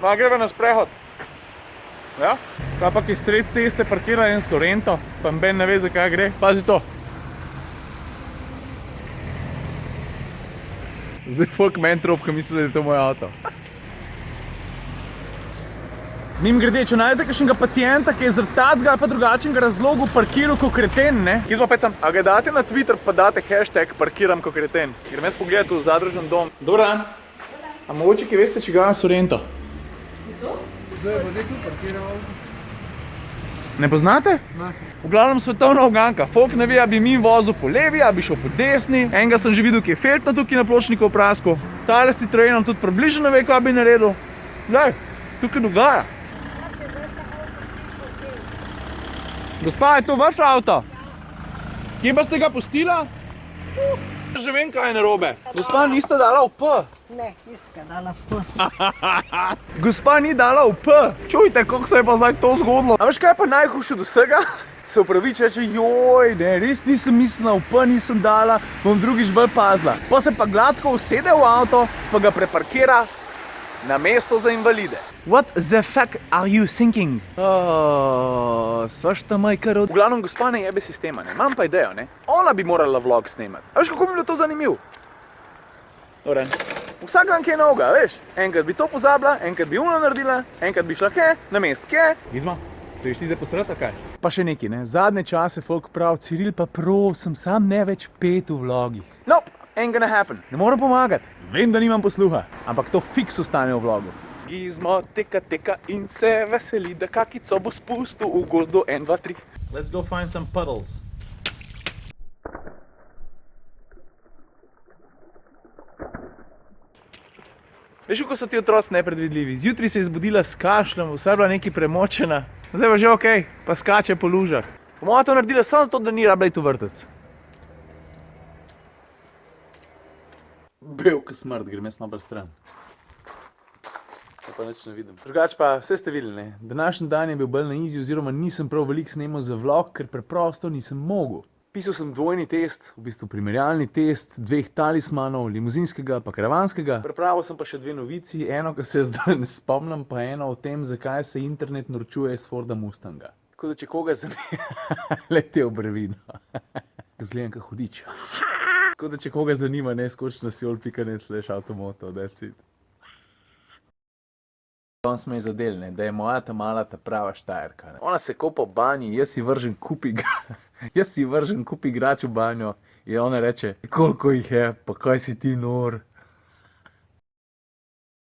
Ma greva na sprehod. Ja? Kaj pa ki sred ceste parkira en Sorento, pa noben ne ve, za kaj gre. Pazi to. Zdaj folk meni trop, ko misli, da je to moj avto. Mimogrede, če najdete kakšnega pacienta, ki je zaradi tacga ali pa drugačnega razlogu parkiral ko kreten, ne? Kje smo pecam? A ga date na Twitter, pa date hashtag parkiram ko kreten. Grem jaz pogledati v zadružen dom. Dobar dan. A mogoče, ki veste, če ga je Sorento? Kdo? Kdo je pa zdaj tu parkiral? Ne poznate? Ne. V glavnem svetovna uganka. Folk ne ve, a bi mi vozil po levi, a bi šel po desni. Enega sem že videl, ki je feltno tukaj na pločniku v Prasku. Tale s Citroenom tudi približno ve, kaj bi naredil. Glej, tukaj dogaja. Gospa, je to vaš avto? Kje pa ste ga pustila? Že vem, kaj je narobe. Gospa, niste dala v P. Ne, nisem ga dala v P. Gospa ni dala v P. Čujte, kako se je pa zdaj to zgodilo. A veš, kaj je pa najhujše do vsega? Se upraviči, reče, joj, ne, res nisem mislila, v P nisem dala, bom drugič bolj pazila. Pa se pa gladko usede v avto, pa ga preparkira na mesto za invalide. What the fuck are you thinking? Svašta majka rod. V glavnem, gospa ne jebe sistema, ne. Imam pa idejo, ne. Ona bi morala vlog snemati. A veš, kako bi bilo to zanimivo? Dobre. Vsak dan kaj novega, veš? Enkrat bi to pozabila, enkrat bi uno naredila, enkrat bi šla kaj, na mest kaj. Izma, se ješ ti zdaj posrata kaj? Pa še nekaj, ne. Zadnje čase folk prav, Ciril, pa prosim, sam ne več pet v vlogih. Nope, ain't gonna happen. Ne moram pomagati. Vem, da nimam posluha, ampak to fiks ostane v vlogu. Gizmo teka in se veseli, da kakico bo spustil v gozdu 1, 2, 3. Let's go find some puddles. Veš, kako so ti otroci nepredvidljivi? Zjutraj se je zbudila s kašljem, vsa je bila nekaj premočena. Zdaj pa že okej, pa skače po lužah. Po mojem to naredila samo zato, da ni rabila iti v vrtec. Belka smrt, grem jaz malo bolj stran. Pa nič ne vidim. Drugač pa, vse ste videli, ne? Današnji dan je bil bolj na easy, oziroma nisem prav veliko snemal za vlog, ker preprosto nisem mogel. Pisal sem dvojni test, v bistvu primerjalni test, 2 talismanov, limuzinskega pa karavanskega. Pripravil sem pa še 2 novici, eno, ki se zdaj ne spomnim, pa eno o tem, zakaj se internet norčuje iz Forda Mustanga. Tako da če koga zanima, leti v brevino. Zgledam ka hudič. Tako da če koga zanima, ne skoči na siol.net/avtomoto, that's it. On smo je zadel, ne, da je moja ta mala ta prava Štajerka. Ne. Ona se kopa v banji, jaz si vržem kup igrač v banjo in ona reče, koliko jih je, pa kaj si ti nor.